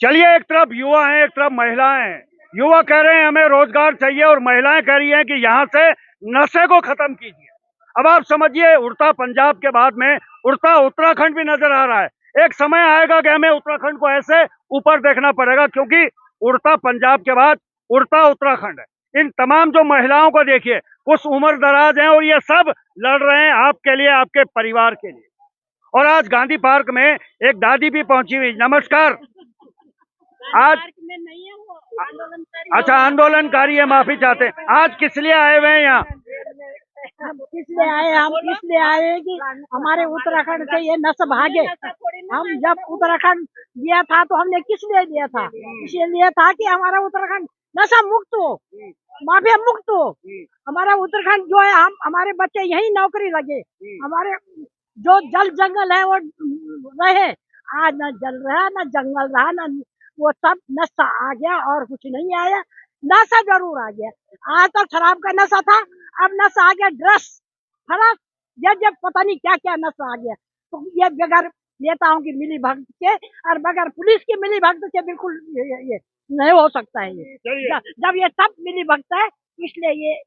चलिए, एक तरफ युवा हैं, एक तरफ महिलाएं हैं। युवा कह रहे हैं हमें रोजगार चाहिए और महिलाएं कह रही हैं कि यहाँ से नशे को खत्म कीजिए। अब आप समझिए, उड़ता पंजाब के बाद में उड़ता उत्तराखंड भी नजर आ रहा है। एक समय आएगा कि हमें उत्तराखंड को ऐसे ऊपर देखना पड़ेगा, क्योंकि उड़ता पंजाब के बाद उड़ता उत्तराखंड है। इन तमाम जो महिलाओं को देखिए, कुछ उम्र दराज हैं और ये सब लड़ रहे हैं आपके लिए, आपके परिवार के लिए। और आज गांधी पार्क में एक दादी भी पहुंची हुई। नमस्कार। आज में नहीं है वो आंदोलनकारी। अच्छा, आंदोलनकारी है, माफी चाहते हैं। आज किस लिए आए हुए हैं यहाँ? हम इसलिए आए हैं कि हमारे उत्तराखंड से ये नस भागे। हम जब उत्तराखंड लिया था तो हमने किस लिए लिया था? इसलिए लिया था कि हमारा उत्तराखंड नशा मुक्त हो, माफिया मुक्त हो। हमारा उत्तराखंड जो है, हम हमारे बच्चे यही नौकरी लगे, हमारे जो जल जंगल है वो रहे। आज न जल रहा, न जंगल रहा, न वो सब नशा आ गया और कुछ नहीं आया। नशा जरूर आ गया। आज तक शराब का नशा था, अब नशा आ गया ड्रग्स, फरस, ये जब पता नहीं क्या क्या नशा आ गया। तो ये बगैर नेताओं की मिली भगत के और बगैर पुलिस की मिली भगत के बिल्कुल ये नहीं हो सकता है। ये जब ये सब मिली भगत है, इसलिए ये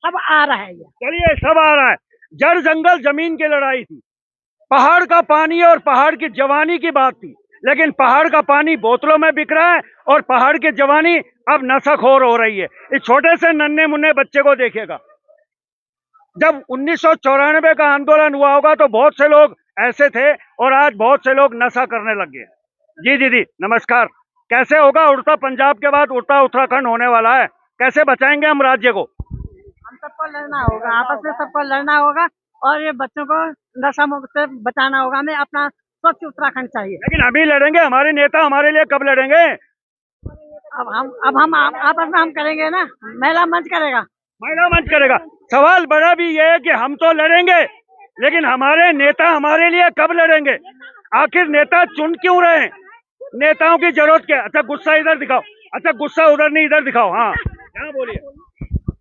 सब आ रहा है। ये चलिए, सब आ रहा है। जड़ जंगल जमीन की लड़ाई थी, पहाड़ का पानी और पहाड़ की जवानी की बात थी। लेकिन पहाड़ का पानी बोतलों में बिक रहा है और पहाड़ की जवानी अब नशाखोर हो रही है। इस छोटे से नन्हे मुन्ने बच्चे को देखिएगा। जब 1994 का आंदोलन हुआ होगा तो बहुत से लोग ऐसे थे और आज बहुत से लोग नशा करने लग गए। जी दीदी नमस्कार। कैसे होगा? उड़ता पंजाब के बाद उड़ता उत्तराखंड होने वाला है, कैसे बचाएंगे हम राज्य को? हम सबको लड़ना होगा, आपस में सबको लड़ना होगा और ये बच्चों को नशा मुक्त से बचाना होगा। हमें अपना स्वच्छ उत्तराखंड चाहिए। लेकिन अभी लड़ेंगे, हमारे नेता हमारे लिए कब लड़ेंगे? अब हम आपस में हम करेंगे ना, महिला मंच करेगा। महिला मंच करेगा। सवाल बड़ा भी ये है कि हम तो लड़ेंगे, लेकिन हमारे नेता हमारे लिए कब लड़ेंगे? आखिर नेता चुन क्यों रहे हैं? नेताओं की जरूरत क्या? अच्छा, गुस्सा इधर दिखाओ। अच्छा, गुस्सा उधर नहीं, इधर दिखाओ। हाँ, यहाँ बोलिए।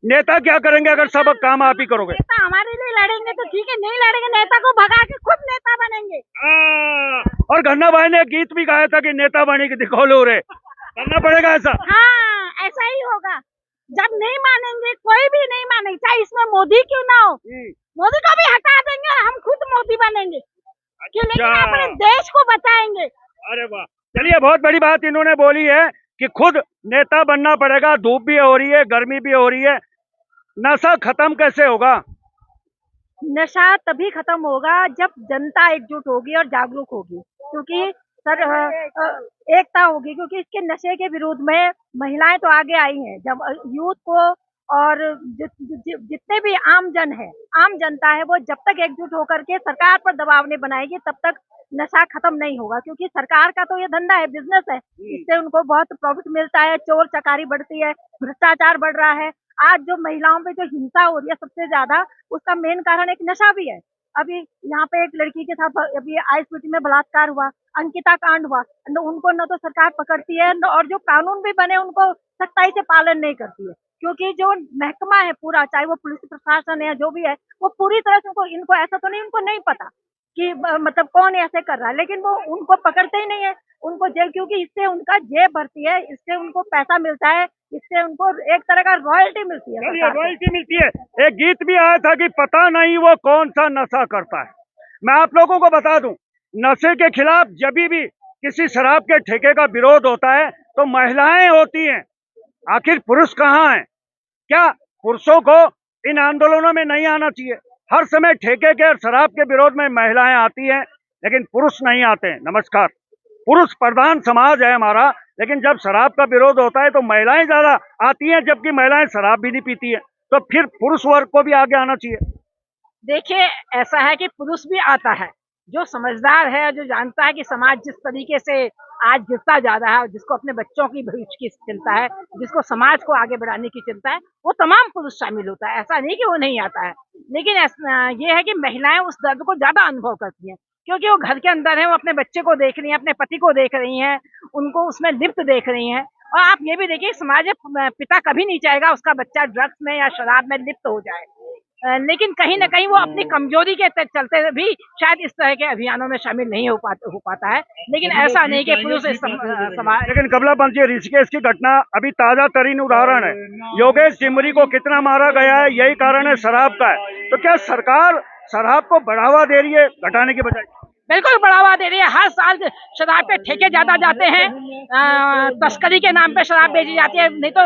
नेता क्या करेंगे अगर सब काम आप ही करोगे? नेता हमारे लिए लड़ेंगे तो ठीक है, नहीं लड़ेंगे नेता को भगा के खुद नेता बनेंगे। और गन्ना भाई ने गीत भी गाया था कि नेता बने की दिखो लो रे। करना पड़ेगा ऐसा। हाँ, ऐसा ही होगा। जब नहीं मानेंगे, कोई भी नहीं मानेंगे, चाहे इसमें मोदी क्यों ना हो, मोदी को भी हटा देंगे और हम खुद मोदी बनेंगे। क्यों? लेकिन अपने देश को बचाएंगे। अरे वाह, चलिए, बहुत बड़ी बात इन्होंने बोली है कि खुद नेता बनना पड़ेगा। धूप भी हो रही है, गर्मी भी हो रही है, नशा खत्म कैसे होगा? नशा तभी खत्म होगा जब जनता एकजुट होगी और जागरूक होगी, क्योंकि सर एकता होगी। क्योंकि इसके नशे के विरोध में महिलाएं तो आगे आई हैं। जब यूथ को और जितने भी आम जन है, आम जनता है, वो जब तक एकजुट होकर के सरकार पर दबाव नहीं बनाएगी तब तक नशा खत्म नहीं होगा। क्योंकि सरकार का तो ये धंधा है, बिजनेस है, इससे उनको बहुत प्रॉफिट मिलता है। चोर चकारी बढ़ती है, भ्रष्टाचार बढ़ रहा है। आज जो महिलाओं पे जो हिंसा हो रही है सबसे ज्यादा, उसका मेन कारण एक नशा भी है। अभी यहाँ पे एक लड़की के साथ अभी आईसीटी में बलात्कार हुआ, अंकिता कांड हुआ, उनको न तो सरकार पकड़ती है और जो कानून भी बने उनको सख्ताई से पालन नहीं करती है। क्योंकि जो महकमा है पूरा, चाहे वो पुलिस प्रशासन है, जो भी है, वो पूरी तरह से इनको ऐसा तो नहीं, उनको नहीं पता कि मतलब कौन ऐसे कर रहा है, लेकिन वो उनको पकड़ते ही नहीं है। उनको जेल, क्योंकि इससे उनका जेब भरती है, इससे उनको पैसा मिलता है, इससे उनको एक तरह का रॉयल्टी मिलती है। रॉयल्टी मिलती है। एक गीत भी आया था कि पता नहीं वो कौन सा नशा करता है। मैं आप लोगों को बता दूं, नशे के खिलाफ जब भी किसी शराब के ठेके का विरोध होता है तो महिलाएं होती हैं। आखिर पुरुष कहाँ हैं? क्या पुरुषों को इन आंदोलनों में नहीं आना चाहिए? हर समय ठेके के और शराब के विरोध में महिलाएं आती हैं, लेकिन पुरुष नहीं आते हैं। नमस्कार। पुरुष प्रधान समाज है हमारा, लेकिन जब शराब का विरोध होता है तो महिलाएं ज्यादा आती हैं, जबकि महिलाएं शराब भी नहीं पीती है। तो फिर पुरुष वर्ग को भी आगे आना चाहिए। देखिए, ऐसा है कि पुरुष भी आता है, जो समझदार है, जो जानता है कि समाज जिस तरीके से आज गिरता जा रहा है, जिसको अपने बच्चों की भविष्य की चिंता है, जिसको समाज को आगे बढ़ाने की चिंता है, वो तमाम पुरुष शामिल होता है। ऐसा नहीं कि वो नहीं आता है, लेकिन ये है कि महिलाएं उस दर्द को ज्यादा अनुभव करती हैं, क्योंकि वो घर के अंदर है, वो अपने बच्चे को देख रही हैं, अपने पति को देख रही हैं, उनको उसमें लिप्त देख रही हैं। और आप ये भी देखिए, समाज में पिता कभी नहीं चाहेगा उसका बच्चा ड्रग्स में या शराब में लिप्त हो जाए। लेकिन कहीं ना कहीं वो अपनी कमजोरी के चलते भी शायद इस तरह के अभियानों में शामिल नहीं हो पाता है। लेकिन ऐसा नहीं कि पुरुष समाज। लेकिन कमला पंथी ऋषिकेश की घटना अभी ताजा तरीन उदाहरण है। योगेश चिमरी को कितना मारा गया है, यही कारण है शराब का है। तो क्या सरकार शराब को बढ़ावा दे रही है घटाने के बजाय? बिल्कुल बढ़ावा दे रही है। हर साल शराब पे ठेके ज्यादा जाते हैं, तस्करी के नाम पे शराब बेची जाती है। नहीं तो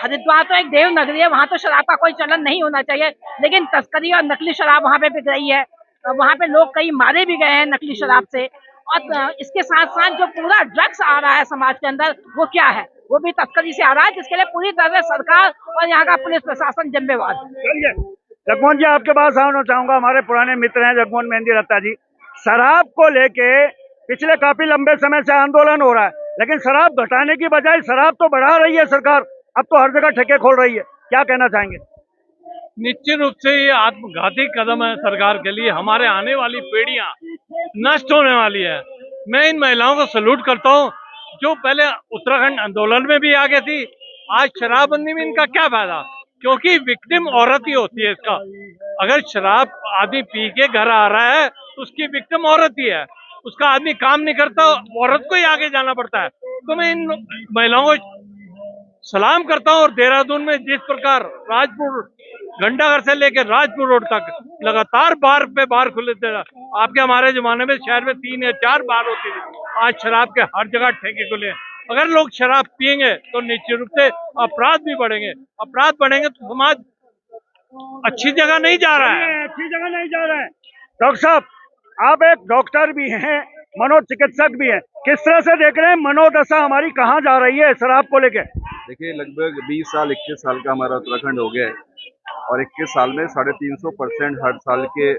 हरिद्वार तो एक देव नगरी है, वहाँ तो शराब का कोई चलन नहीं होना चाहिए, लेकिन तस्करी और नकली शराब वहाँ पे बिक रही है। वहाँ पे लोग कई मारे भी गए हैं नकली शराब से। और इसके साथ साथ जो पूरा ड्रग्स आ रहा है समाज के अंदर, वो क्या है, वो भी तस्करी से आ रहा है, जिसके लिए पूरी तरह से सरकार और यहाँ का पुलिस प्रशासन जिम्मेवार है। जगमोहन जी, आपके पास आना चाहूंगा। हमारे पुराने मित्र हैं जगमोहन मेहंदी रत्ता जी। शराब को लेके पिछले काफी लंबे समय से आंदोलन हो रहा है, लेकिन शराब घटाने की बजाय शराब तो बढ़ा रही है सरकार। अब तो हर जगह ठेके खोल रही है, क्या कहना चाहेंगे? निश्चित रूप से ये आत्मघाती कदम है सरकार के लिए। हमारे आने वाली पीढ़ियां नष्ट होने वाली है। मैं इन महिलाओं को सैल्यूट करता हूं जो पहले उत्तराखंड आंदोलन में भी आगे थी। आज शराबबंदी में इनका क्या फायदा, क्योंकि विक्टिम औरत ही होती है इसका। अगर शराब आदमी पी के घर आ रहा है तो उसकी विक्टिम औरत ही है। उसका आदमी काम नहीं करता, औरत को ही आगे जाना पड़ता है। तो मैं इन महिलाओं को सलाम करता हूं। और देहरादून में जिस प्रकार राजपुर घंटाघर से लेकर राजपुर रोड तक लगातार बार पे बार खुले थे। आपके हमारे जमाने में शहर में 3 या 4 बार होती थी, आज शराब के हर जगह ठेके खुले हैं। अगर लोग शराब पियेंगे तो निश्चित रूप से अपराध भी बढ़ेंगे। अपराध बढ़ेंगे तो समाज अच्छी जगह नहीं जा रहा है। अच्छी जगह नहीं जा रहा है। डॉक्टर साहब, आप एक डॉक्टर भी हैं, मनोचिकित्सक भी हैं, किस तरह से देख रहे हैं मनोदशा हमारी कहाँ जा रही है शराब को लेके? देखिए, लगभग 20 साल 21 साल का हमारा उत्तराखंड हो गया है और 21 साल में 350% हर साल के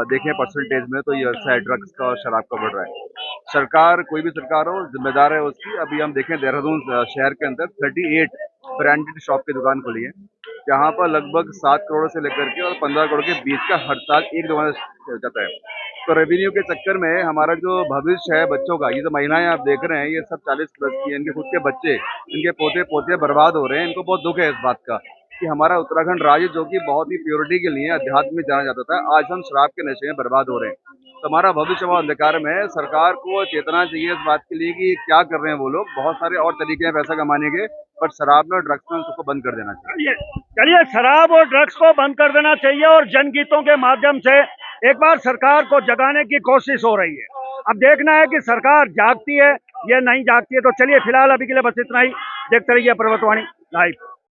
देखें परसेंटेज में तो ये अर्सा है ड्रग्स का और शराब का बढ़ रहा है। सरकार, कोई भी सरकार हो, जिम्मेदार है उसकी। अभी हम देखें देहरादून शहर के अंदर 38 ब्रांडेड शॉप की दुकान खुली है, जहाँ पर लगभग 7 करोड़ से लेकर के और 15 करोड़ के बीच का हर साल एक दुकान जाता है। तो रेवेन्यू के चक्कर में हमारा जो भविष्य है बच्चों का, ये जो महिलाएं आप देख रहे हैं, ये सब 40 प्लस की हैं, इनके खुद के बच्चे, इनके पोते पोते बर्बाद हो रहे हैं। इनको बहुत दुख है इस बात का कि हमारा उत्तराखंड राज्य जो कि बहुत ही प्योरिटी के लिए अध्यात्म में जाना जाता था, आज हम शराब के नशे में बर्बाद हो रहे हैं। तो हमारा भविष्य बहुत अंधकार में है। सरकार को चेतना चाहिए इस बात के लिए कि क्या कर रहे हैं वो लोग। बहुत सारे और तरीके हैं पैसा कमाने के, पर शराब में और ड्रग्स में उसको बंद कर देना चाहिए। चलिए, शराब और ड्रग्स को बंद कर देना चाहिए और जनगीतों के माध्यम से एक बार सरकार को जगाने की कोशिश हो रही है। अब देखना है कि सरकार जागती है या नहीं जागती है। तो चलिए, फिलहाल अभी के लिए बस इतना ही। देखते रहिए पर्वतवाणी लाइव।